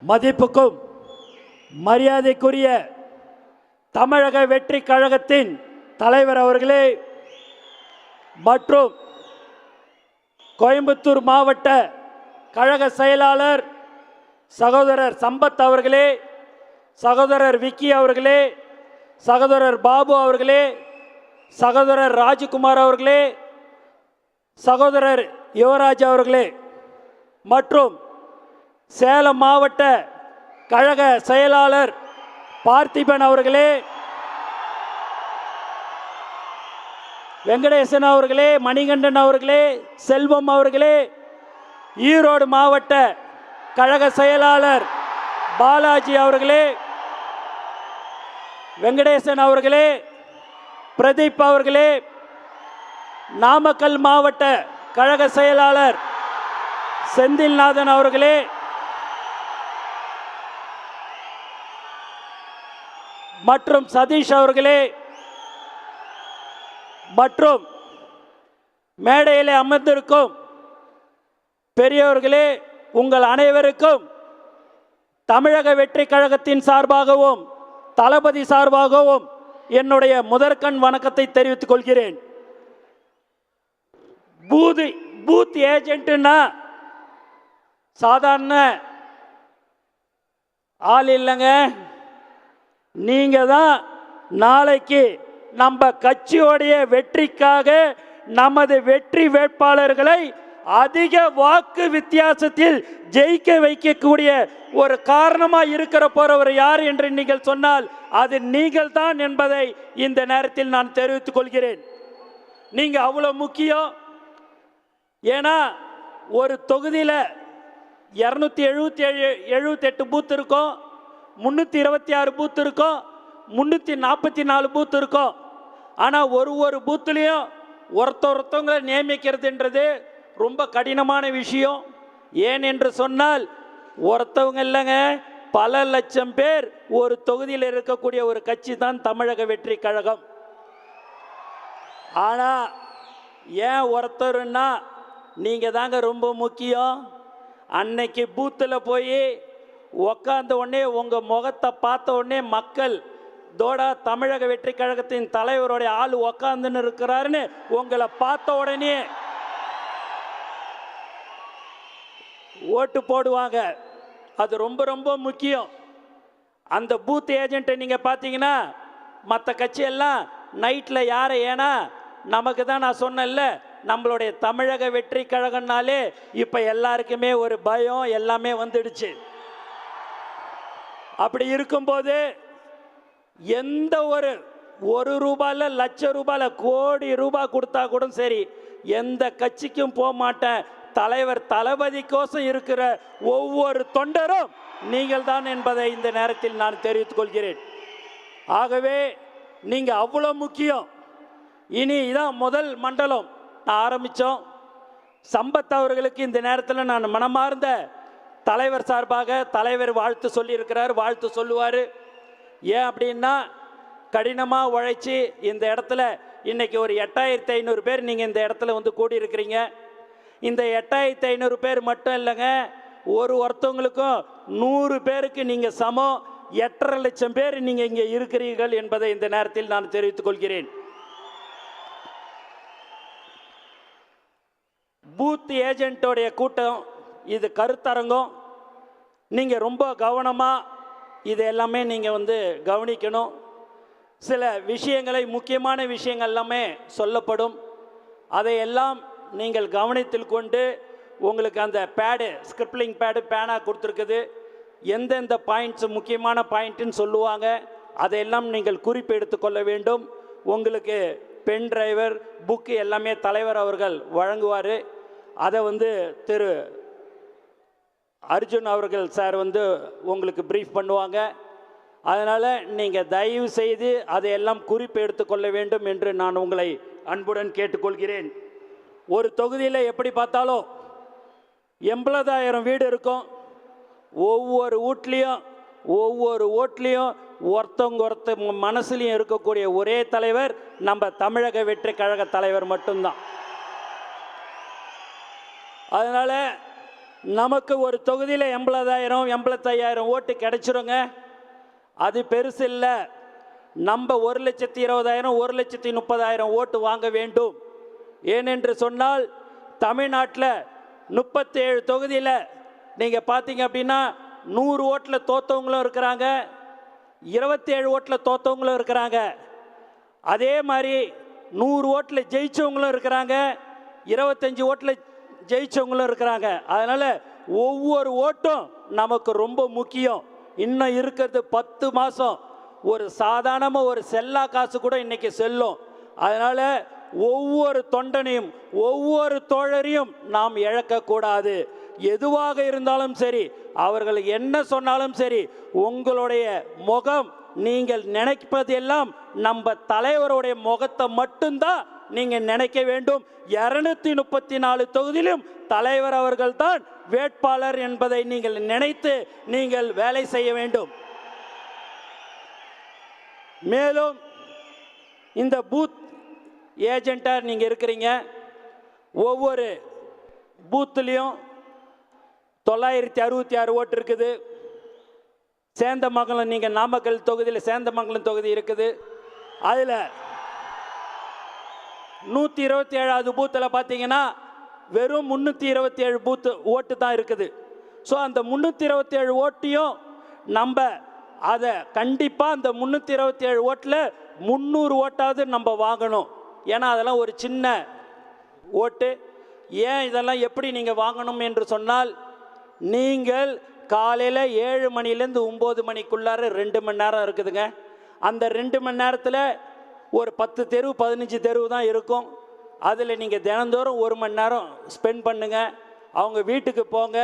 மதிப்புக்கும் மரியாதைக்குரிய தமிழக வெற்றி கழகத்தின் தலைவர் அவர்களே மற்றும் கோயம்புத்தூர் மாவட்ட கழக செயலாளர் சகோதரர் சம்பத் அவர்களே, சகோதரர் விக்கி அவர்களே, சகோதரர் பாபு அவர்களே, சகோதரர் ராஜ்குமார் அவர்களே, சகோதரர் யுவராஜ் அவர்களே மற்றும் சேலம் மாவட்ட கழக செயலாளர் பார்த்திபன் அவர்களே, வெங்கடேசன் அவர்களே, மணிகண்டன் அவர்களே, செல்வம் அவர்களே, ஈரோடு மாவட்ட கழக செயலாளர் பாலாஜி அவர்களே, வெங்கடேசன் அவர்களே, பிரதீப் அவர்களே, நாமக்கல் மாவட்ட கழக செயலாளர் செந்தில்நாதன் அவர்களே, மற்றும் சதீஷ் அவர்களே, மற்றும் மேடையில் அமர்ந்திருக்கும் பெரியவர்களே, உங்கள் அனைவருக்கும் தமிழக வெற்றி கழகத்தின் சார்பாகவும் தளபதி சார்பாகவும் என்னுடைய முதற்கண் வணக்கத்தை தெரிவித்துக் கொள்கிறேன். பூத் ஏஜென்ட்னா சாதாரண ஆள் இல்லைங்க. நீங்க தான் நாளைக்கு நம்ம கட்சியோடைய வெற்றிக்காக நமது வெற்றி வேட்பாளர்களை அதிக வாக்கு வித்தியாசத்தில் ஜெயிக்க வைக்கக்கூடிய ஒரு காரணமாக இருக்கிற போறவர் யார் என்று நீங்கள் சொன்னால் அது நீங்கள் தான் என்பதை இந்த நேரத்தில் நான் தெரிவித்துக் கொள்கிறேன். நீங்க அவ்வளவு முக்கியம். ஏன்னா ஒரு தொகுதியில் 278 பூத் இருக்கும், 326 பூத் இருக்கும், 344 பூத் இருக்கும். ஆனால் ஒரு பூத்துலேயும் ஒருத்தவங்களை நியமிக்கிறதுன்றது ரொம்ப கடினமான விஷயம். ஏன் என்று சொன்னால் ஒருத்தவங்க இல்லைங்க, பல லட்சம் பேர் ஒரு தொகுதியில் இருக்கக்கூடிய ஒரு கட்சி தான் தமிழக வெற்றி கழகம். ஆனால் ஏன் ஒருத்தருன்னா நீங்கள் தாங்க ரொம்ப முக்கியம். அன்னைக்கு பூத்தில் போய் உக்காந்த உடனே உங்கள் முகத்தை பார்த்த உடனே மக்கள் தோடா தமிழக வெற்றி கழகத்தின் தலைவருடைய ஆள் உக்காந்துன்னு இருக்கிறாருன்னு உங்களை பார்த்த உடனே ஓட்டு போடுவாங்க. அது ரொம்ப ரொம்ப முக்கியம். அந்த பூத் ஏஜென்ட்டை நீங்கள் பார்த்தீங்கன்னா மற்ற கட்சியெல்லாம் நைட்டில் யாரை, ஏன்னா நமக்கு தான் நான் சொன்னேன்ல, நம்மளுடைய தமிழக வெற்றி கழகம்னாலே இப்போ எல்லாருக்குமே ஒரு பயம் எல்லாமே வந்துடுச்சு. அப்படி இருக்கும்போது எந்த ஒரு ரூபாயில் லட்சம் ரூபாயில் கோடி ரூபாய் கொடுத்தா கூட சரி, எந்த கட்சிக்கும் போக மாட்டேன். தலைவர் தளபதிக்கோசம் இருக்கிற ஒவ்வொரு தொண்டரும் நீங்கள் தான் என்பதை இந்த நேரத்தில் நான் தெரிவித்துக் கொள்கிறேன். ஆகவே நீங்கள் அவ்வளோ முக்கியம். இனி இதான் முதல் மண்டலம் நான் ஆரம்பித்தோம். சம்பத் அவர்களுக்கு இந்த நேரத்தில் நான் மனமார்ந்த தலைவர் சார்பாக தலைவர் வாழ்த்து சொல்லியிருக்கிறார், வாழ்த்து சொல்லுவார். ஏன் அப்படின்னா கடினமாக உழைச்சி இந்த இடத்துல இன்றைக்கி ஒரு 8500 பேர் நீங்கள் இந்த இடத்துல வந்து கூடியிருக்கிறீங்க. இந்த 8500 பேர் மட்டும் இல்லைங்க, ஒருத்தவங்களுக்கும் 100 பேருக்கு நீங்கள் சமம். 8.5 லட்சம் பேர் நீங்கள் இங்கே இருக்கிறீர்கள் என்பதை இந்த நேரத்தில் நான் தெரிவித்துக் கொள்கிறேன். பூத் ஏஜென்ட்டோடைய கூட்டம் இது கருத்தரங்கம். நீங்கள் ரொம்ப கவனமாக இது எல்லாமே நீங்கள் வந்து கவனிக்கணும். சில விஷயங்களை, முக்கியமான விஷயங்கள் எல்லாமே சொல்லப்படும். அதையெல்லாம் நீங்கள் கவனத்தில் கொண்டு உங்களுக்கு அந்த பேடு, ஸ்கிரிப்லிங் பேடு, பேனா கொடுத்துருக்குது. எந்தெந்த பாயிண்ட்ஸ் முக்கியமான பாயிண்ட்டுன்னு சொல்லுவாங்க, அதையெல்லாம் நீங்கள் குறிப்பு எடுத்துக்கொள்ள வேண்டும். உங்களுக்கு பென் டிரைவர், புக்கு எல்லாமே தலைவர் அவர்கள் வழங்குவார். அதை வந்து திரு அர்ஜுன் அவர்கள் சார் வந்து உங்களுக்கு ப்ரீஃப் பண்ணுவாங்க. அதனால் நீங்கள் தயவு செய்து அதையெல்லாம் குறிப்பு எடுத்துக்கொள்ள வேண்டும் என்று நான் உங்களை அன்புடன் கேட்டுக்கொள்கிறேன். ஒரு தொகுதியில் எப்படி பார்த்தாலும் 80,000 வீடு இருக்கும். ஒவ்வொரு ஓட்லேயும் ஒருத்தவங்க மனசுலையும் இருக்கக்கூடிய ஒரே தலைவர் நம்ம தமிழக வெற்றி கழக தலைவர் மட்டும்தான். அதனால் நமக்கு ஒரு தொகுதியில் 80,000 85,000 ஓட்டு கிடைச்சிருங்க. அது பெருசு இல்லை. நம்ம 1,20,000 1,30,000 ஓட்டு வாங்க வேண்டும். ஏனென்று சொன்னால் தமிழ்நாட்டில் 37 தொகுதியில் நீங்கள் பார்த்தீங்க அப்படின்னா 100 ஓட்டில் தோற்றவங்களும் இருக்கிறாங்க, 27 ஓட்டில் தோற்றவங்களும் இருக்கிறாங்க. அதே மாதிரி 100 ஓட்டில் ஜெயிச்சவங்களும் இருக்கிறாங்க, 25 ஓட்டில் ஜெயிச்சவங்களும் இருக்கிறாங்க. அதனால் ஒவ்வொரு ஓட்டும் நமக்கு ரொம்ப முக்கியம். இன்னும் இருக்கிறது 10 மாதம். ஒரு சாதாரணமாக ஒரு செல்லா காசு கூட இன்னைக்கு செல்லும். அதனால் ஒவ்வொரு தொண்டனையும் ஒவ்வொரு தோழரையும் நாம் இழக்கக்கூடாது. எதுவாக இருந்தாலும் சரி, அவர்கள் என்ன சொன்னாலும் சரி, உங்களுடைய முகம் நீங்கள் நினைப்பதெல்லாம் நம்ம தலைவருடைய முகத்தை மட்டும்தான் நீங்கள் நினைக்க வேண்டும். 234 தொகுதியிலும் தலைவர் அவர்கள்தான் வேட்பாளர் என்பதை நீங்கள் நினைத்து நீங்கள் வேலை செய்ய வேண்டும். மேலும் இந்த பூத் ஏஜென்ட்டாக நீங்கள் இருக்கிறீங்க. ஒவ்வொரு பூத்துலேயும் 966 ஓட்டு இருக்குது. சேந்தமங்கலம், நீங்கள் நாமக்கல் தொகுதியில் சேந்தமங்கலம் தொகுதி இருக்குது. அதில் 127வது பூத்தில் பார்த்தீங்கன்னா வெறும் 327 பூத்து ஓட்டு தான் இருக்குது. ஸோ அந்த 327 ஓட்டையும் நம்ம அதை கண்டிப்பாக அந்த 327 ஓட்டில் 300 ஓட்டாவது நம்ம வாங்கணும். ஏன்னா அதெல்லாம் ஒரு சின்ன ஓட்டு. ஏன் இதெல்லாம் எப்படி நீங்கள் வாங்கணும் என்று சொன்னால், நீங்கள் காலையில் 7 மணிலேருந்து 9 மணிக்குள்ளார 2 மணி நேரம் இருக்குதுங்க. அந்த 2 மணி நேரத்தில் ஒரு 10 தெரு 15 தெரு தான் இருக்கும். அதில் நீங்கள் தினந்தோறும் 1 மணி நேரம் ஸ்பெண்ட் பண்ணுங்கள். அவங்க வீட்டுக்கு போங்க,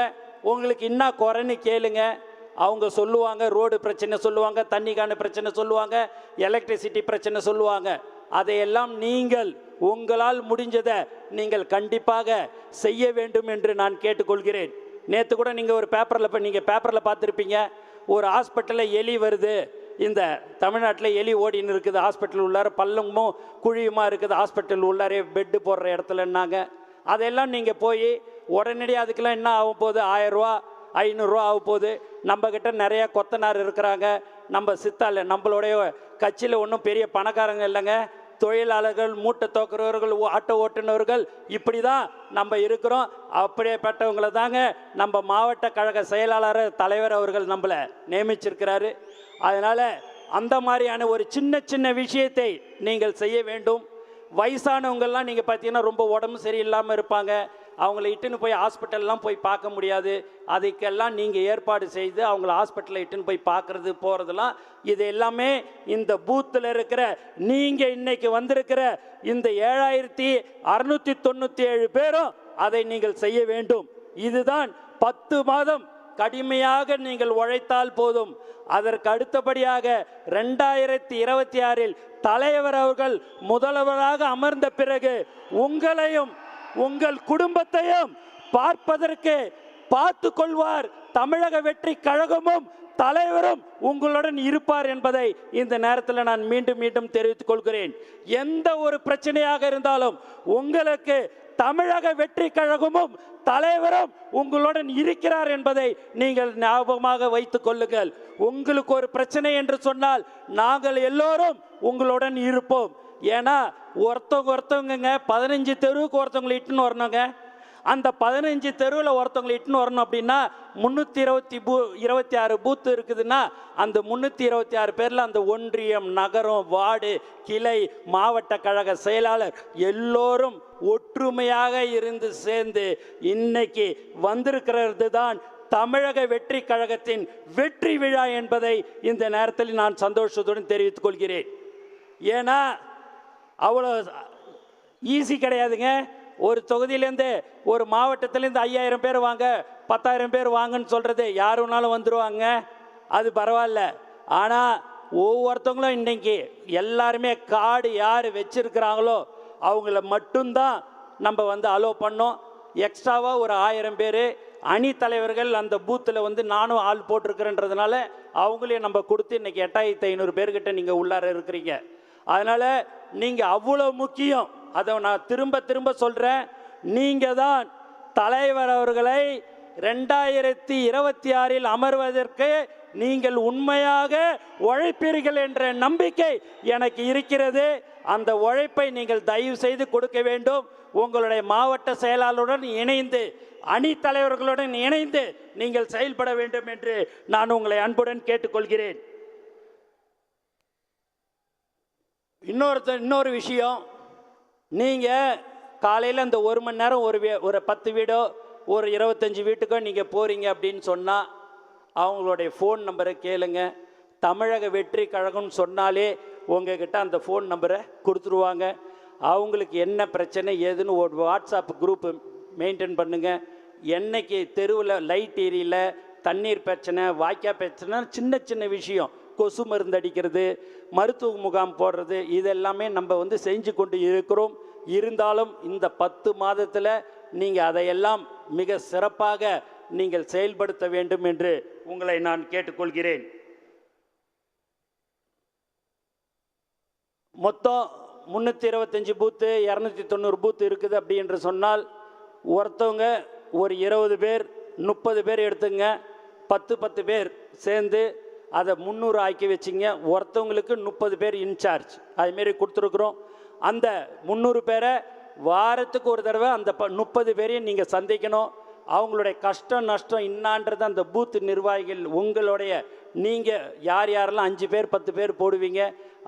உங்களுக்கு என்ன குறைன்னு கேளுங்க. அவங்க சொல்லுவாங்க, ரோடு பிரச்சனை சொல்லுவாங்க, தண்ணிக்கான பிரச்சனை சொல்லுவாங்க, எலக்ட்ரிசிட்டி பிரச்சனை சொல்லுவாங்க. அதையெல்லாம் நீங்கள் உங்களால் முடிஞ்சதை நீங்கள் கண்டிப்பாக செய்ய வேண்டும் என்று நான் கேட்டுக்கொள்கிறேன். நேற்று கூட நீங்கள் ஒரு பேப்பரில் பார்த்துருப்பீங்க, ஒரு ஹாஸ்பிட்டலில் எலி வருது. இந்த தமிழ்நாட்டில் எலி ஓடின்னு இருக்குது. ஹாஸ்பிட்டல் உள்ளார பள்ளமும் குழியுமா இருக்குது. ஹாஸ்பிட்டல் உள்ளாரே பெட்டு போடுற இடத்துலன்னாங்க. அதெல்லாம் நீங்கள் போய் உடனடியாக அதுக்கெல்லாம் என்ன ஆகும் போகுது, 1000 ரூபா 500 ரூபா ஆக போகுது. நம்மக்கிட்ட நிறையா கொத்தனார் இருக்கிறாங்க. நம்ம சித்தால நம்மளுடைய கட்சியில் ஒன்றும் பெரிய பணக்காரங்க இல்லைங்க. தொழிலாளர்கள், மூட்டை தோக்குறவர்கள், ஆட்டோ ஓட்டுநர்கள், இப்படி தான் நம்ம இருக்கிறோம். அப்படியேப்பட்டவங்களை தாங்க நம்ம மாவட்ட கழக செயலாளர் தலைவர் அவர்கள் நம்மளை நியமிச்சிருக்கிறாரு. அதனால் அந்த மாதிரியான ஒரு சின்ன சின்ன விஷயத்தை நீங்கள் செய்ய வேண்டும். வயசானவங்கள்லாம் நீங்கள் பார்த்தீங்கன்னா ரொம்ப உடம்பு சரியில்லாமல் இருப்பாங்க. அவங்கள இட்டுன்னு போய் ஹாஸ்பிட்டல்லாம் போய் பார்க்க முடியாது. அதுக்கெல்லாம் நீங்கள் ஏற்பாடு செய்து அவங்கள ஹாஸ்பிட்டலில் இட்டுன்னு போய் பார்க்குறது போகிறதுலாம், இது எல்லாமே இந்த பூத்தில் இருக்கிற நீங்கள் இன்னைக்கு வந்திருக்கிற இந்த 7697 பேரும் அதை நீங்கள் செய்ய வேண்டும். இதுதான் 10 மாதம் கடுமையாக நீங்கள் உழைத்தால் போதும். அதற்கு அடுத்தபடியாக 2026இல் தலைவர் அவர்கள் முதல்வராக அமர்ந்த பிறகு உங்களையும் உங்கள் குடும்பத்தையும் பார்ப்பதற்கு பார்த்து கொள்வார். தமிழக வெற்றி கழகமும் தலைவரும் உங்களுடன் இருப்பார் என்பதை இந்த நேரத்தில் நான் மீண்டும் மீண்டும் தெரிவித்துக் கொள்கிறேன். எந்த ஒரு பிரச்சனையாக இருந்தாலும் உங்களுக்கு தமிழக வெற்றி கழகமும் தலைவரும் உங்களுடன் இருக்கிறார் என்பதை நீங்கள் ஞாபகமாக வைத்துக் கொள்ளுங்கள். உங்களுக்கு ஒரு பிரச்சனை என்று சொன்னால் நாங்கள் எல்லோரும் உங்களுடன் இருப்போம். ஏன்னா ஒருத்தவங்க 15 தெருவுக்கு ஒருத்தவங்களை இட்டுன்னு வரணுங்க. அந்த 15 தெருவில் ஒருத்தவங்களை இட்டுன்னு வரணும் அப்படின்னா 326 பூத்து இருக்குதுன்னா அந்த 326 பேரில் அந்த ஒன்றியம், நகரம், வார்டு, கிளை, மாவட்ட கழக செயலாளர் எல்லோரும் ஒற்றுமையாக இருந்து சேர்ந்து இன்னைக்கு வந்திருக்கிறது தான் தமிழக வெற்றி கழகத்தின் வெற்றி விழா என்பதை இந்த நேரத்தில் நான் சந்தோஷத்துடன் தெரிவித்துக் கொள்கிறேன். ஏன்னா அவ்வளோ ஈஸி கிடையாதுங்க. ஒரு தொகுதியிலேருந்து ஒரு மாவட்டத்திலேருந்து 5000 பேர் வாங்க, 10,000 பேர் வாங்கன்னு சொல்கிறது யாருனாலும் வந்துடுவாங்க, அது பரவாயில்ல. ஆனால் ஒவ்வொருத்தவங்களும் இன்றைக்கி எல்லாருமே கார்டு யார் வச்சுருக்கிறாங்களோ அவங்கள மட்டும்தான் நம்ம அலோவ் பண்ணோம். எக்ஸ்ட்ராவாக ஒரு 1000 பேர் அணி தலைவர்கள் அந்த பூத்தில் நானும் ஆள் போட்டிருக்கிறேன்றதுனால அவங்களையும் நம்ம கொடுத்து இன்றைக்கி 8500 பேர்கிட்ட நீங்கள் உள்ளார இருக்கிறீங்க. அதனால் நீங்கள் அவ்வளோ முக்கியம். அதை நான் திரும்ப திரும்ப சொல்கிறேன். நீங்கள் தான் தலைவர் அவர்களை 2026 அமர்வதற்கு நீங்கள் உண்மையாக உழைப்பீர்கள் என்ற நம்பிக்கை எனக்கு இருக்கிறது. அந்த உழைப்பை நீங்கள் தயவு செய்து கொடுக்க வேண்டும். உங்களுடைய மாவட்ட செயலாளருடன் இணைந்து, அணி தலைவர்களுடன் இணைந்து நீங்கள் செயல்பட வேண்டும் என்று நான் உங்களை அன்புடன் கேட்டுக்கொள்கிறேன். இன்னொரு விஷயம், நீங்கள் காலையில் அந்த 1 மணி நேரம் ஒரு 10 வீடோ ஒரு 25 வீட்டுக்கோ நீங்கள் போகிறீங்க அப்படின்னு சொன்னால் அவங்களுடைய ஃபோன் நம்பரை கேளுங்க. தமிழக வெற்றி கழகம்னு சொன்னாலே உங்ககிட்ட அந்த ஃபோன் நம்பரை கொடுத்துருவாங்க. அவங்களுக்கு என்ன பிரச்சனை ஏதுன்னு ஒரு வாட்ஸ்அப் குரூப்பு மெயின்டைன் பண்ணுங்கள். என்னைக்கு தெருவில் லைட் எரியல, தண்ணீர் பிரச்சனை, வாய்க்கால் பிரச்சனை, சின்ன சின்ன விஷயம், கொசு மருந்து அடிக்கிறது, மருத்துவ முகாம் போடுறது, இதெல்லாமே நம்ம செஞ்சு கொண்டு இருக்கிறோம். இருந்தாலும் இந்த 10 மாதத்தில் நீங்கள் அதையெல்லாம் மிக சிறப்பாக நீங்கள் செயல்படுத்த வேண்டும் என்று உங்களை நான் கேட்டுக்கொள்கிறேன். மொத்தம் 325 பூத்து 290 பூத்து இருக்குது அப்படி என்று சொன்னால் ஒருத்தவங்க ஒரு 20 பேர் 30 பேர் எடுத்துங்க, 10 பேர் சேர்ந்து அதை 300 ஆக்கி வச்சிங்க. ஒருத்தவங்களுக்கு 30 பேர் இன்சார்ஜ் அதுமாரி கொடுத்துருக்குறோம். அந்த 300 பேரை வாரத்துக்கு ஒரு தடவை அந்த 30 பேரையும் நீங்கள் சந்திக்கணும். அவங்களுடைய கஷ்டம் நஷ்டம் இன்னான்றது அந்த பூத்து நிர்வாகிகள் உங்களுடைய நீங்கள் யாரெல்லாம் 5 பேர் 10 பேர் போடுவீங்க,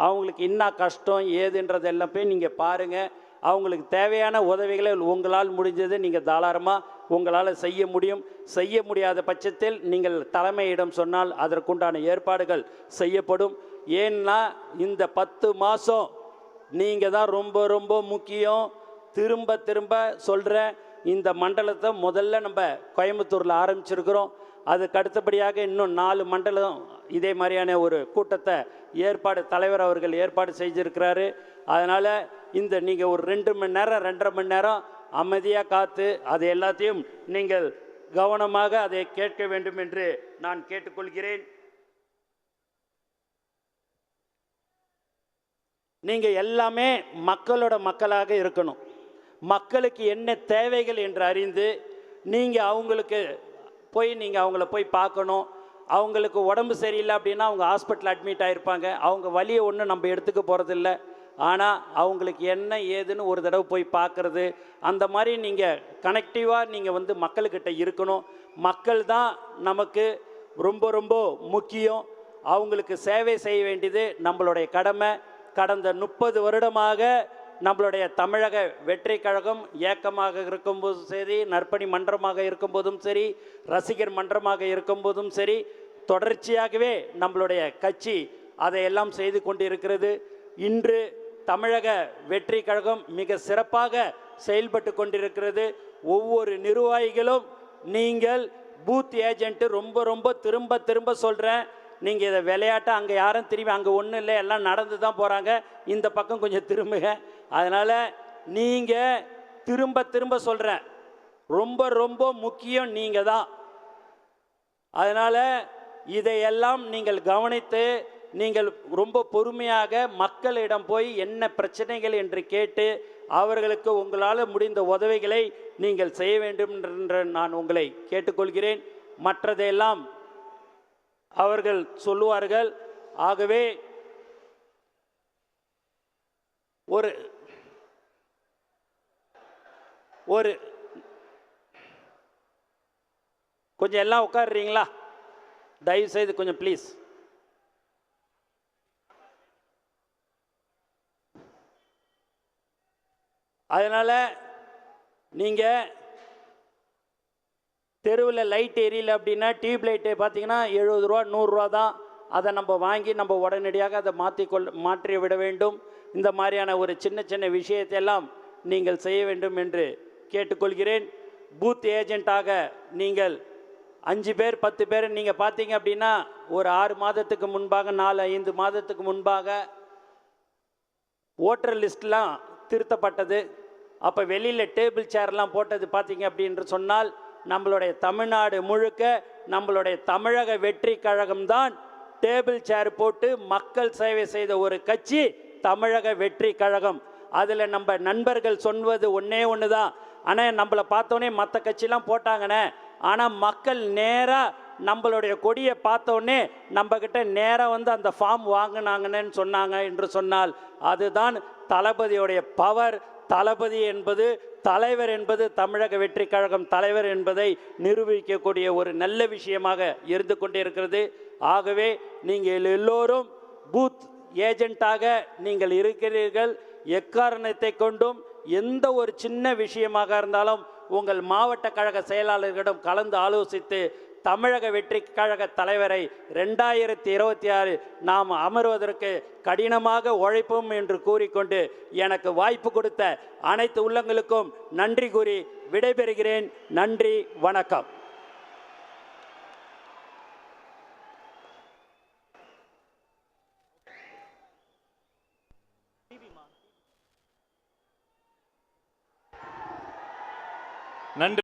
அவங்களுக்கு இன்னா கஷ்டம் ஏதுன்றது எல்லாம் போய் நீங்கள் பாருங்கள். அவங்களுக்கு தேவையான உதவிகளை உங்களால் முடிஞ்சது நீங்கள் தாராளமாக உங்களால் செய்ய முடியும். செய்ய முடியாத பட்சத்தில் நீங்கள் தலைமையிடம் சொன்னால் அதற்குண்டான ஏற்பாடுகள் செய்யப்படும். ஏன்னா இந்த 10 மாதம் நீங்கள் தான் ரொம்ப ரொம்ப முக்கியம். திரும்ப திரும்ப சொல்கிறேன், இந்த மண்டலத்தை முதல்ல நம்ம கோயம்புத்தூரில் ஆரம்பிச்சிருக்கிறோம். அதுக்கு அடுத்தபடியாக இன்னும் 4 மண்டலம் இதே மாதிரியான ஒரு கூட்டத்தை தலைவர் அவர்கள் ஏற்பாடு செஞ்சுருக்கிறாரு. அதனால் இந்த நீங்கள் ஒரு 2 மணி நேரம் 2.5 மணி நேரம் அமைதியாக காத்து அது எல்லாத்தையும் நீங்கள் கவனமாக அதை கேட்க வேண்டும் என்று நான் கேட்டுக்கொள்கிறேன். நீங்கள் எல்லாமே மக்களாக இருக்கணும். மக்களுக்கு என்ன தேவைகள் என்று அறிந்து நீங்கள் அவங்களுக்கு அவங்கள போய் பார்க்கணும். அவங்களுக்கு உடம்பு சரியில்லை அப்படின்னா அவங்க ஹாஸ்பிட்டல் அட்மிட் ஆகிருப்பாங்க. அவங்க வலியை ஒன்றும் நம்ம எடுத்துக்க போகிறதில்ல. ஆனால் அவங்களுக்கு என்ன ஏதுன்னு ஒரு தடவை போய் பார்க்குறது, அந்த மாதிரி நீங்கள் கனெக்டிவாக நீங்கள் மக்கள்கிட்ட இருக்கணும். மக்கள் தான் நமக்கு ரொம்ப ரொம்ப முக்கியம். அவங்களுக்கு சேவை செய்ய வேண்டியது நம்மளுடைய கடமை. கடந்த 30 வருடமாக நம்மளுடைய தமிழக வெற்றி கழகம் இயக்கமாக இருக்கும்போதும் சரி, நற்பணி மன்றமாக இருக்கும்போதும் சரி, ரசிகர் மன்றமாக இருக்கும்போதும் சரி, தொடர்ச்சியாகவே நம்மளுடைய கட்சி அதையெல்லாம் செய்து கொண்டிருக்கிறது. இன்று தமிழக வெற்றி கழகம் மிக சிறப்பாக செயல்பட்டு கொண்டிருக்கிறது. ஒவ்வொரு நிர்வாகிகளும் நீங்கள் பூத் ஏஜென்ட்டு ரொம்ப ரொம்ப திரும்ப திரும்ப சொல்கிறேன், நீங்கள் இதை விளையாட்ட அங்கே யாரும் திரும்பி அங்கே ஒன்றும் இல்லை, எல்லாம் நடந்து தான் போகிறாங்க, இந்த பக்கம் கொஞ்சம் திரும்புங்க. அதனால் நீங்கள் திரும்ப திரும்ப சொல்கிறேன், ரொம்ப ரொம்ப முக்கியம் நீங்கள் தான். அதனால் இதையெல்லாம் நீங்கள் கவனித்து நீங்கள் ரொம்ப பொறுமையாக மக்களிடம் போய் என்ன பிரச்சனைகள் என்று கேட்டு அவர்களுக்கு உங்களால் முடிந்த உதவிகளை நீங்கள் செய்ய வேண்டும் என்று நான் உங்களை கேட்டுக்கொள்கிறேன். மற்றதையெல்லாம் அவர்கள் சொல்லுவார்கள். ஆகவே ஒரு கொஞ்சம் எல்லாம் உட்காருறீங்களா? தயவு செய்து கொஞ்சம் ப்ளீஸ். அதனால் நீங்கள் தெருவில் லைட் எரியல அப்படின்னா டியூப் லைட்டு பார்த்தீங்கன்னா 70 ரூபா 100 ரூபா தான். அதை நம்ம வாங்கி நம்ம உடனடியாக அதை மாற்றி விட வேண்டும். இந்த மாதிரியான ஒரு சின்ன சின்ன விஷயத்தையெல்லாம் நீங்கள் செய்ய வேண்டும் என்று கேட்டுக்கொள்கிறேன். பூத் ஏஜென்ட்டாக நீங்கள் 5 பேர் 10 பேர் நீங்கள் பார்த்தீங்க அப்படின்னா ஒரு 6 மாதத்துக்கு முன்பாக 4-5 மாதத்துக்கு முன்பாக ஓட்டர் லிஸ்ட்லாம் திருத்தப்பட்டது. அப்போ வெளியில் டேபிள் சேர்லாம் போட்டது பார்த்தீங்க அப்படின்னு சொன்னால் நம்மளுடைய தமிழ்நாடு முழுக்க நம்மளுடைய தமிழக வெற்றி கழகம்தான் டேபிள் சேர் போட்டு மக்கள் சேவை செய்த ஒரு கட்சி தமிழக வெற்றி கழகம். அதில் நம்ம நண்பர்கள் சொல்வது ஒன்றே ஒன்று தான், ஆனால் நம்மளை பார்த்தோன்னே மற்ற கட்சிலாம் போட்டாங்கண்ணே ஆனால் மக்கள் நேராக நம்மளுடைய கொடியை பார்த்தோன்னே நம்மக்கிட்ட நேராக வந்து அந்த ஃபார்ம் வாங்கினாங்கன்னு சொன்னாங்க என்று சொன்னால் அதுதான் தளபதியுடைய பவர். தளபதி என்பது, தலைவர் என்பது, தமிழக வெற்றி கழகம் தலைவர் என்பதை நிரூபிக்கக்கூடிய ஒரு நல்ல விஷயமாக இருந்து கொண்டே இருக்கிறது. ஆகவே நீங்கள் எல்லோரும் பூத் ஏஜென்ட்டாக நீங்கள் இருக்கிறீர்கள். எக்காரணத்தை கொண்டும் எந்த ஒரு சின்ன விஷயமாக இருந்தாலும் உங்கள் மாவட்ட கழக செயலாளர்களிடம் கலந்து ஆலோசித்து தமிழக வெற்றி கழக தலைவரை 2026 நாம் அமர்வதற்கு கடினமாக உழைப்போம் என்று கூறிக்கொண்டு எனக்கு வாய்ப்பு கொடுத்த அனைத்து உள்ளங்களுக்கும் நன்றி கூறி விடைபெறுகிறேன். நன்றி, வணக்கம். நன்றி.